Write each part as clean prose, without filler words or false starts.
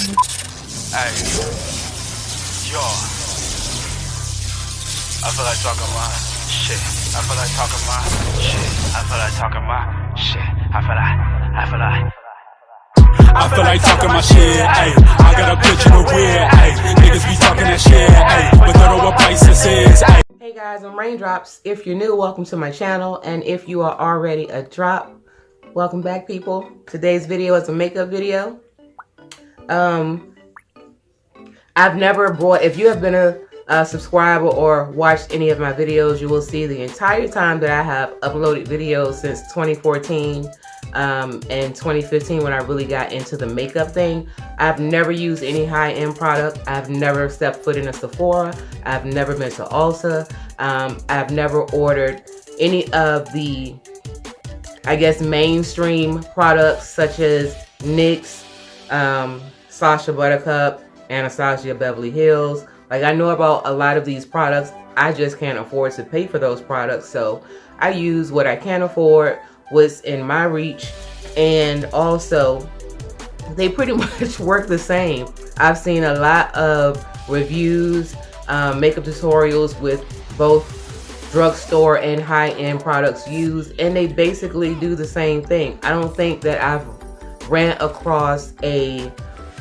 Hey, yo, I feel like talking my shit. I feel like talking my shit. I feel like talking my shit. I feel like talking my shit, ayy. I got a bitch in the rear, ayy. Niggas be talking that shit, ayy. But don't know what price this is, ayy. Hey guys, I'm Raindrops. If you're new, welcome to my channel. And if you are already a drop, welcome back, people. Today's video is a makeup video. I've never brought, if you have been a subscriber or watched any of my videos, you will see the entire time that I have uploaded videos since 2014 and 2015 when I really got into the makeup thing. I've never used any high-end product. I've never stepped foot in a Sephora. I've never been to Ulta. I've never ordered any of the, I guess, mainstream products such as NYX, Sacha Buttercup, Anastasia Beverly Hills. Like, I know about a lot of these products. I just can't afford to pay for those products. So I use what I can afford, what's in my reach, and also they pretty much work the same. I've seen a lot of reviews, makeup tutorials with both drugstore and high-end products used, and they basically do the same thing. I don't think that I've ran across a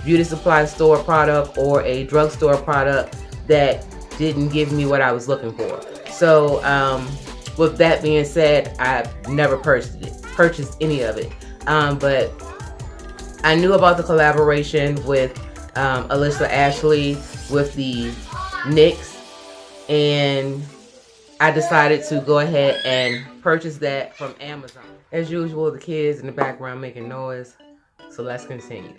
beauty supply store product or a drugstore product that didn't give me what I was looking for. So with that being said, I've never purchased any of it. But I knew about the collaboration with Alyssa Ashley with the NYX, and I decided to go ahead and purchase that from Amazon. As usual, the kids in the background making noise, so let's continue.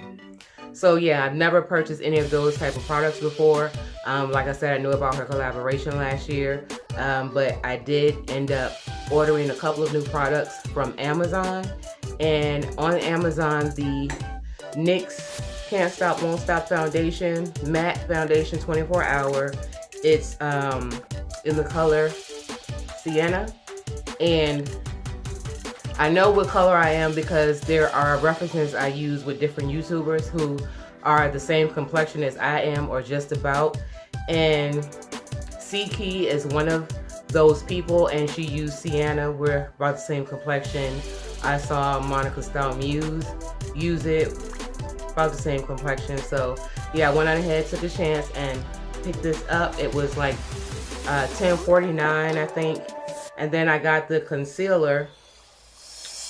So yeah, I've never purchased any of those type of products before. Like I said, I knew about her collaboration last year, but I did end up ordering a couple of new products from Amazon. And on Amazon, the NYX Can't Stop Won't Stop Foundation, Matte Foundation 24 Hour. It's in the color Sienna, and I know what color I am because there are references I use with different YouTubers who are the same complexion as I am, or just about. And C-Key is one of those people, and she used Sienna. We're about the same complexion. I saw Monica Style Muse use it, about the same complexion. So yeah, I went on ahead, took a chance, and picked this up. It was like $10.49, I think. And then I got the concealer,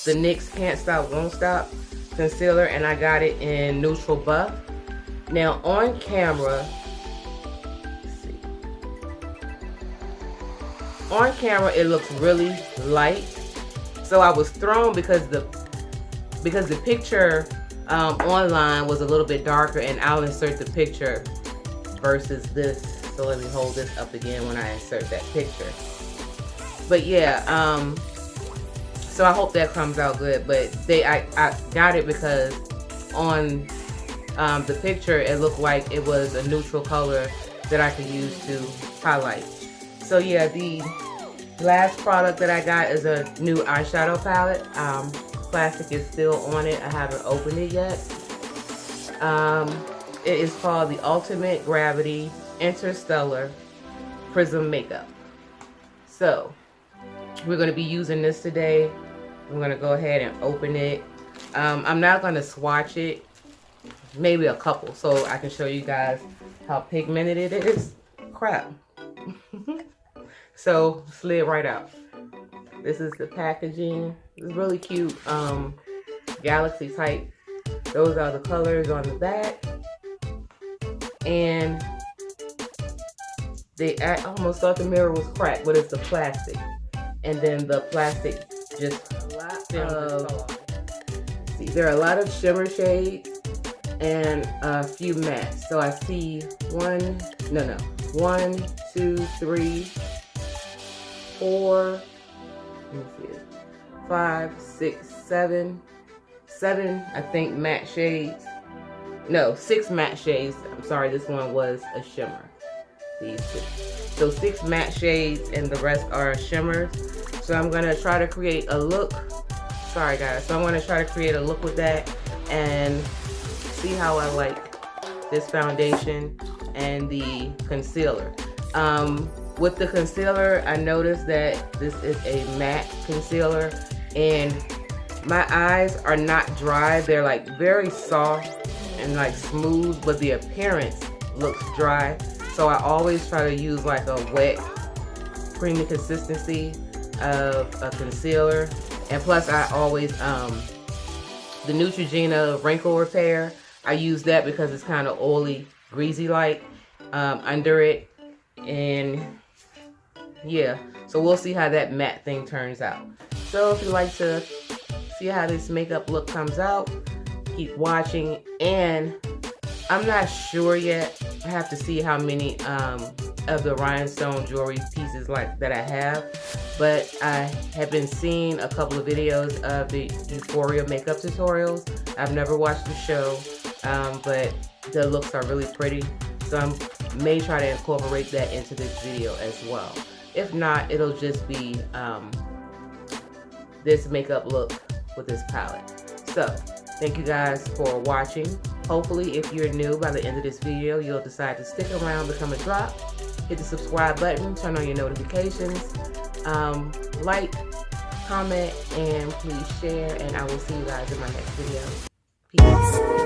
the NYX Can't Stop Won't Stop concealer, and I got it in neutral buff. Now on camera, let's see. On camera it looks really light, so I was thrown because the picture online was a little bit darker, and I'll insert the picture versus this. So let me hold this up again when I insert that picture. But yeah, so I hope that comes out good. But I got it because on the picture it looked like it was a neutral color that I could use to highlight. So yeah, the last product that I got is a new eyeshadow palette. Plastic is still on it. I haven't opened it yet. It is called the Ultimate Gravity Interstellar Prism Makeup. So we're going to be using this today. I'm going to go ahead and open it. I'm not going to swatch it, maybe a couple, so I can show you guys how pigmented it is. Crap. So slid right out. This is the packaging. It's really cute. Galaxy type. Those are the colors on the back. And I almost thought the mirror was cracked, but it's the plastic. And then the plastic just a lot of, see, there are a lot of shimmer shades and a few mattes. So I see 1, 2, 3, 4, let me see it, 5, 6, 7, I think matte shades. No, 6 matte shades. I'm sorry, this one was a shimmer. These 2. So 6 matte shades and the rest are shimmers. So I'm gonna try to create a look. Sorry guys. So I'm gonna try to create a look with that and see how I like this foundation and the concealer. With the concealer, I noticed that this is a matte concealer, and my eyes are not dry. They're like very soft and like smooth, but the appearance looks dry. So I always try to use like a wet, creamy consistency of a concealer. And plus I always, the Neutrogena Wrinkle Repair, I use that because it's kind of oily, greasy like under it. And yeah, so we'll see how that matte thing turns out. So if you like to see how this makeup look comes out, keep watching. And I'm not sure yet. I have to see how many of the rhinestone jewelry pieces like that I have. But I have been seeing a couple of videos of the Euphoria makeup tutorials. I've never watched the show, but the looks are really pretty. So I may try to incorporate that into this video as well. If not, it'll just be this makeup look with this palette. So thank you guys for watching. Hopefully, if you're new, by the end of this video, you'll decide to stick around, become a drop, hit the subscribe button, turn on your notifications, like, comment, and please share. And I will see you guys in my next video. Peace.